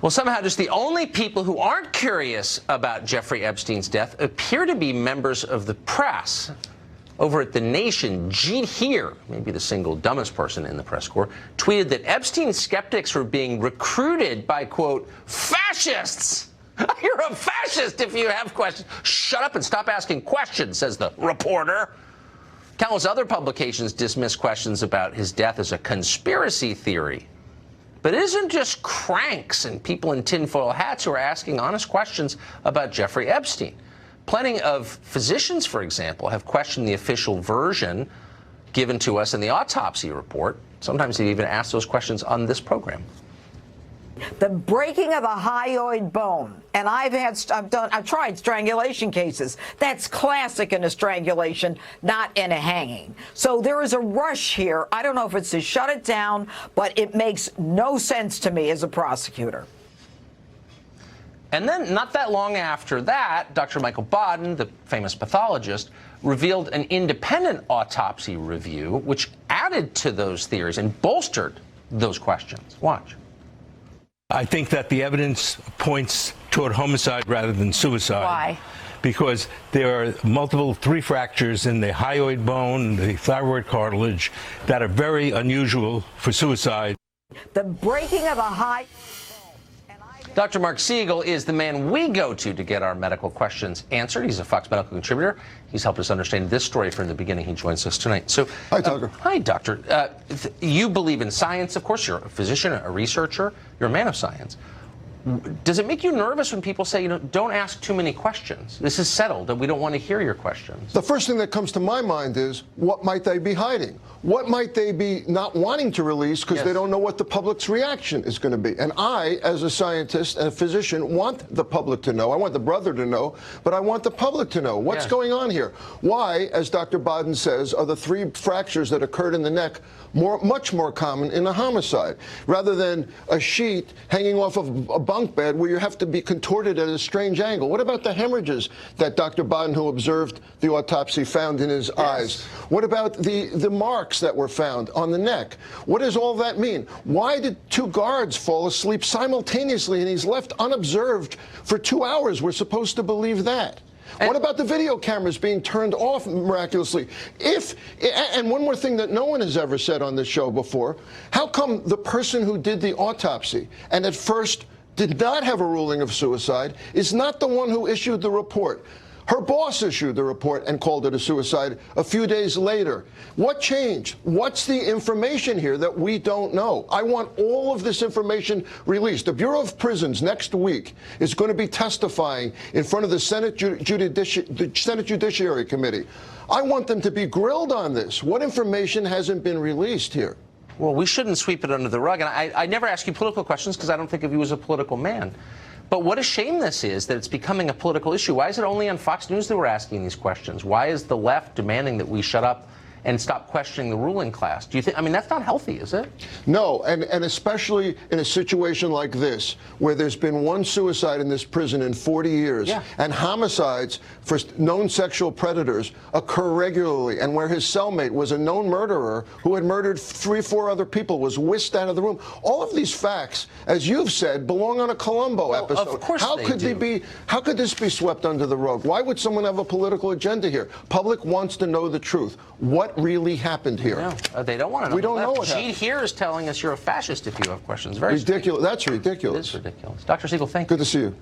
Well, somehow just the only people who aren't curious about Jeffrey Epstein's death appear to be members of the press. Over at The Nation, Jeet Heer, maybe the single dumbest person in the press corps, tweeted that Epstein skeptics were being recruited by, quote, fascists. You're a fascist if you have questions. Shut up and stop asking questions, says the reporter. Countless other publications dismiss questions about his death as a conspiracy theory. But it isn't just cranks and people in tinfoil hats who are asking honest questions about Jeffrey Epstein. Plenty of physicians, for example, have questioned the official version given to us in the autopsy report. Sometimes they even ask those questions on this program. The breaking of a hyoid bone, and I've tried strangulation cases. That's classic in a strangulation, not in a hanging. So there is a rush here. I don't know if it's to shut it down, but it makes no sense to me as a prosecutor. And then, not that long after that, Dr. Michael Baden, the famous pathologist, revealed an independent autopsy review which added to those theories and bolstered those questions. Watch. I think that the evidence points toward homicide rather than suicide. Why? Because there are multiple 3 fractures in the hyoid bone, the thyroid cartilage, that are very unusual for suicide. The breaking of a hyoid. Dr. Marc Siegel is the man we go to get our medical questions answered. He's a Fox Medical contributor. He's helped us understand this story from the beginning. He joins us tonight. So, hi, Tucker. Hi, Doctor. You believe in science, of course. You're a physician, a researcher. You're a man of science. Does it make you nervous when people say, don't ask too many questions? This is settled, and we don't want to hear your questions. The first thing that comes to my mind is, what might they be hiding? What might they be not wanting to release because they don't know what the public's reaction is going to be? And I, as a scientist and a physician, want the public to know. I want the brother to know, but I want the public to know what's going on here. Why, as Dr. Baden says, are the 3 fractures that occurred in the neck much more common in a homicide, rather than a sheet hanging off of a bunk bed where you have to be contorted at a strange angle? What about the hemorrhages that Dr. Baden, who observed the autopsy, found in his eyes? What about the marks that were found on the neck? What does all that mean? Why did 2 guards fall asleep simultaneously and he's left unobserved for 2 hours? We're supposed to believe that. What about the video cameras being turned off miraculously? And one more thing that no one has ever said on this show before, how come the person who did the autopsy and at first did not have a ruling of suicide is not the one who issued the report? Her boss issued the report and called it a suicide a few days later. What changed? What's the information here that we don't know? I want all of this information released. The Bureau of Prisons next week is going to be testifying in front of the Senate Judiciary Committee. I want them to be grilled on this. What information hasn't been released here? Well, we shouldn't sweep it under the rug. And I never ask you political questions because I don't think of you as a political man. But what a shame this is, that it's becoming a political issue. Why is it only on Fox News that we're asking these questions? Why is the left demanding that we shut up and stop questioning the ruling class? Do you think, I mean, that's not healthy, is it? No, and especially in a situation like this, where there's been 1 suicide in this prison in 40 years, and homicides for known sexual predators occur regularly, and where his cellmate was a known murderer who had murdered 3 or 4 other people, was whisked out of the room. All of these facts, as you've said, belong on a Columbo episode. Of course how could this be swept under the rug? Why would someone have a political agenda here? Public wants to know the truth. What really happened here? No, they don't want to know. We don't know what happened. Jeet here is telling us you're a fascist if you have questions. Very ridiculous. That's ridiculous. It is ridiculous. Dr. Siegel, thank you. Good to see you.